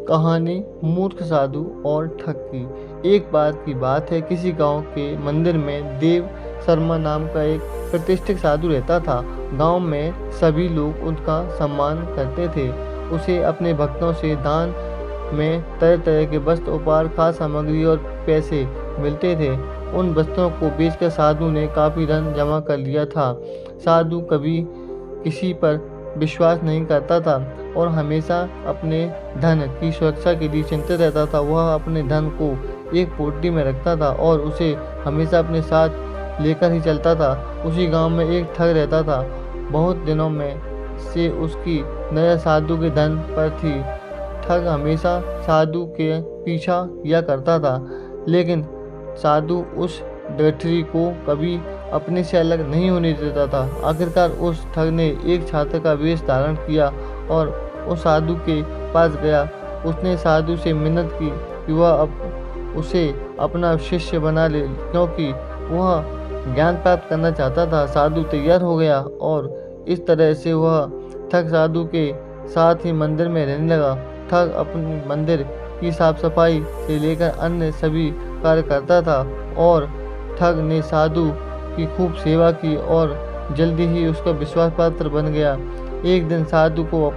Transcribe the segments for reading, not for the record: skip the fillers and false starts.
कहानी मूर्ख साधु और ठग की। एक बार की बात है, किसी गांव के मंदिर में देव शर्मा नाम का एक प्रतिष्ठित साधु रहता था। गांव में सभी लोग उसका सम्मान करते थे। उसे अपने भक्तों से दान में तरह तरह के वस्त्र, उपहार, खास सामग्री और पैसे मिलते थे। उन वस्त्रों को बेचकर साधु ने काफी धन जमा कर लिया था। साधु कभी किसी पर विश्वास नहीं करता था और हमेशा अपने धन की सुरक्षा के लिए चिंतित रहता था। वह अपने धन को एक पोटली में रखता था और उसे हमेशा अपने साथ लेकर ही चलता था। उसी गांव में एक ठग रहता था। बहुत दिनों में से उसकी नजर साधु के धन पर थी। ठग हमेशा साधु के पीछा किया करता था, लेकिन साधु उस गठरी को कभी अपने से अलग नहीं होने देता था। आखिरकार उस ठग ने एक छात्र का वेश धारण किया और उस साधु के पास गया। उसने साधु से मिन्नत की कि वह उसे अपना शिष्य बना ले, क्योंकि वह ज्ञान प्राप्त करना चाहता था। साधु तैयार हो गया और इस तरह से वह ठग साधु के साथ ही मंदिर में रहने लगा। ठग अपने मंदिर की साफ सफाई से लेकर अन्य सभी कार्य करता था और ठग ने साधु की खूब सेवा की और जल्दी ही उसका विश्वास पात्र बन गया। एक दिन साधु को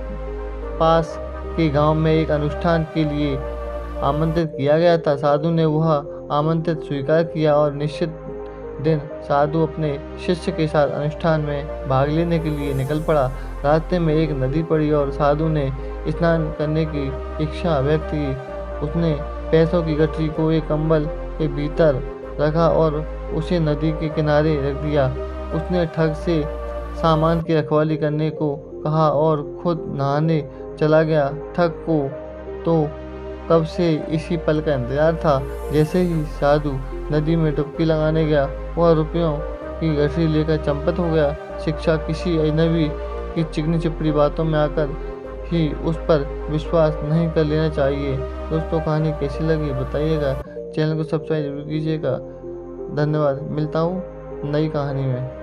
पास के गांव में एक अनुष्ठान के लिए आमंत्रित किया गया था। साधु ने वह आमंत्रित स्वीकार किया और निश्चित दिन साधु अपने शिष्य के साथ अनुष्ठान में भाग लेने के लिए निकल पड़ा। रास्ते में एक नदी पड़ी और साधु ने स्नान करने की इच्छा व्यक्त की। उसने पैसों की गठरी को एक कंबल के भीतर रखा और उसे नदी के किनारे रख दिया। उसने ठग से सामान की रखवाली करने को कहा और खुद नहाने चला गया। ठग को तो कब से इसी पल का इंतजार था। जैसे ही साधु नदी में डुबकी लगाने गया, वह रुपयों की गठरी लेकर चंपत हो गया। शिक्षा किसी अजनबी की चिकनी चपड़ी बातों में आकर ही उस पर विश्वास नहीं कर लेना चाहिए। दोस्तों, कहानी कैसी लगी बताइएगा। चैनल को सब्सक्राइब जरूर कीजिएगा। धन्यवाद। मिलता हूँ नई कहानी में।